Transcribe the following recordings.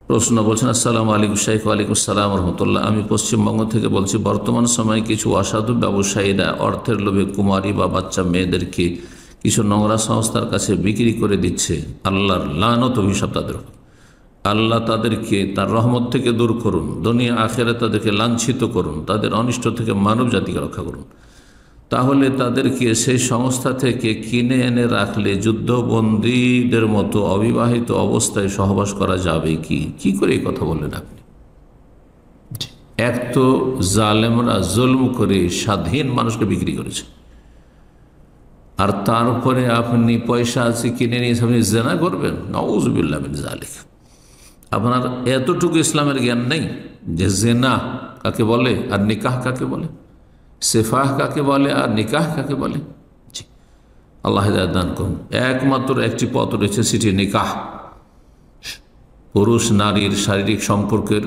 প্রশ্ন বলছেন, আসসালামু আলাইকুম শাইখ। ওয়ালাইকুম আসসালাম রহমতুল্লাহ। আমি পশ্চিমবঙ্গ থেকে বলছি। বর্তমান সময়ে কিছু অসাধু ব্যবসায়ীরা অর্থের লোভে কুমারী বা বাচ্চা মেয়েদেরকে কিছু নোংরা সংস্থার কাছে বিক্রি করে দিচ্ছে। আল্লাহর লানত অভিশাপ তাদের উপর। আল্লাহ তাদেরকে তার রহমত থেকে দূর করুন, দুনিয়া আখেরে তাদেরকে লাঞ্ছিত করুন, তাদের অনিষ্ট থেকে মানব জাতিকে রক্ষা করুন। তাহলে তাদেরকে সেই সংস্থা থেকে কিনে এনে রাখলে যুদ্ধবন্দীদের মতো অবিবাহিত অবস্থায় সহবাস করা যাবে কি? কি করে এই কথা বললেন আপনি? এক তো জালেমরা জুলম করে স্বাধীন মানুষকে বিক্রি করেছে, আর তারপরে আপনি পয়সা আছে কিনে নিয়ে আপনি জেনা করবেন। নাউযুবিল্লাহ মিন যালিক। আপনার এতটুকু ইসলামের জ্ঞান নেই যে জেনা কাকে বলে আর নিকাহ কাকে বলে, সেফাহ কাকে বলে আর নিকাহ কাকে বলে। জি, আল্লাহ হিদায়াত দান করুন। একমাত্র একটি পথ রয়েছে, সেটি নিকাহ। পুরুষ নারীর শারীরিক সম্পর্কের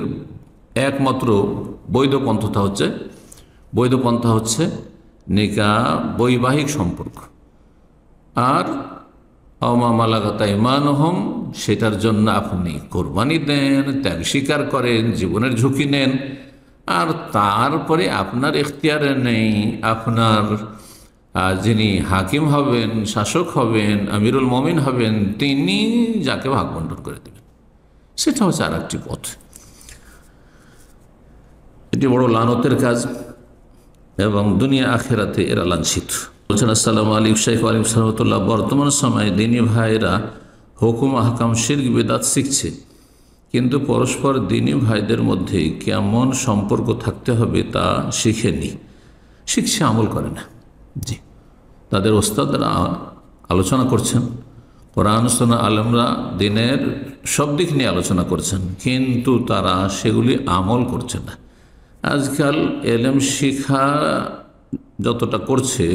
একমাত্র বৈধ পন্থা হচ্ছে নিকাহ, বৈবাহিক সম্পর্ক। আর আমা মালাকাত আইমানুহুম, সেটার জন্য আপনি কোরবানি দেন, ত্যাগ স্বীকার করেন, জীবনের ঝুঁকি নেন, আর তারপরে আপনার এখতিয়ারে নেই, আপনার যিনি হাকিম হবেন, শাসক হবেন, আমিরুল মুমিন হবেন, তিনি যাকে ভাগ বন্টন করে দেবেন। সেটা হচ্ছে আর একটি পথ। এটি বড় লানতের কাজ এবং দুনিয়া আখেরাতে এরা লাঞ্ছিত। বলছেন, আসসালামু আলাইকুম শাইখ। ওয়ালাইকুম আসসালাম রাহমাতুল্লাহ। বর্তমান সময়ে দ্বীনি ভাইরা হুকুম আহকাম শিরক বিদআত শিখছে, কিন্তু পরস্পর দ্বীনি ভাইদের মধ্যে কেমন সম্পর্ক থাকতে হবে তা শিখেনি, শিখছে, আমল করে না। জি, তাদের ওস্তাদরা আলোচনা করছেন, কোরআন সুন্নাহ আলেমরা দিনের সব দিক নিয়ে আলোচনা করছেন, কিন্তু তারা সেগুলি আমল করছে না। আজকাল এলেম শিখা যতটা করছে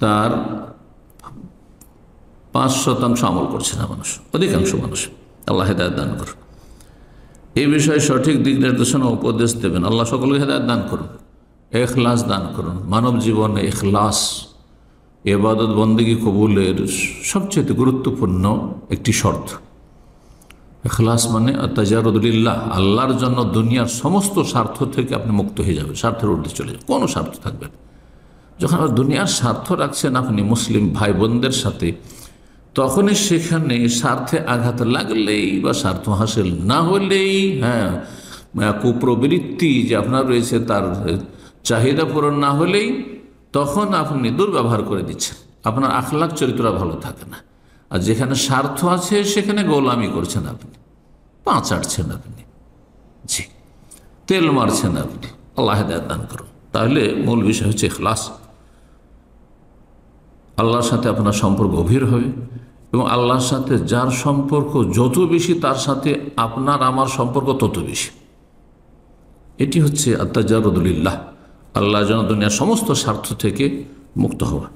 তার 5% আমল করছে না মানুষ, অধিকাংশ মানুষ। আল্লাহ হিদায়াত দান করুন। এই বিষয়ে সঠিক দিক নির্দেশনা উপদেশ দেবেন। আল্লাহ সকলকে হিদায়াত দান করুন, ইখলাস দান করুন। মানব জীবনে ইখলাস ইবাদত বন্দেগী কবুলের সবচেয়ে গুরুত্বপূর্ণ একটি শর্ত। ইখলাস মানে তাজারুদ লিল্লাহ, আল্লাহর জন্য দুনিয়ার সমস্ত স্বার্থ থেকে আপনি মুক্ত হয়ে যাবেন, স্বার্থের ঊর্ধ্বে চলে যাবেন, কোনো স্বার্থ থাকবে না। যখন দুনিয়ার স্বার্থ রাখছেন আপনি মুসলিম ভাই বোনদের সাথে, তখনই সেখানে স্বার্থে আঘাত লাগলেই বা স্বার্থ হাসিল না হলেই, কুপ্রবৃত্তি যে আপনার রয়েছে তার চাহিদা পূরণ না হলেই, তখন আপনি দুর্ব্যবহার করে দিচ্ছেন, আপনার আখলাক চরিত্র ভালো থাকে না। আর যেখানে স্বার্থ আছে সেখানে গোলামি করছেন আপনি, পা চাটছেন আপনি, জি, তেল মারছেন আপনি। আল্লাহ হিদায়াত দান করুন। তাহলে মূল বিষয় হচ্ছে ইখলাস। আল্লাহর সাথে আপনার সম্পর্ক গভীর হবে, এবং আল্লাহর সাথে যার সম্পর্ক যত বেশি তার সাথে আপনার আমার সম্পর্ক তত বেশি। এটি হচ্ছে আত-তাজারুদ লিল্লাহ, আল্লাহ যেন দুনিয়ার সমস্ত স্বার্থ থেকে মুক্ত হওয়া।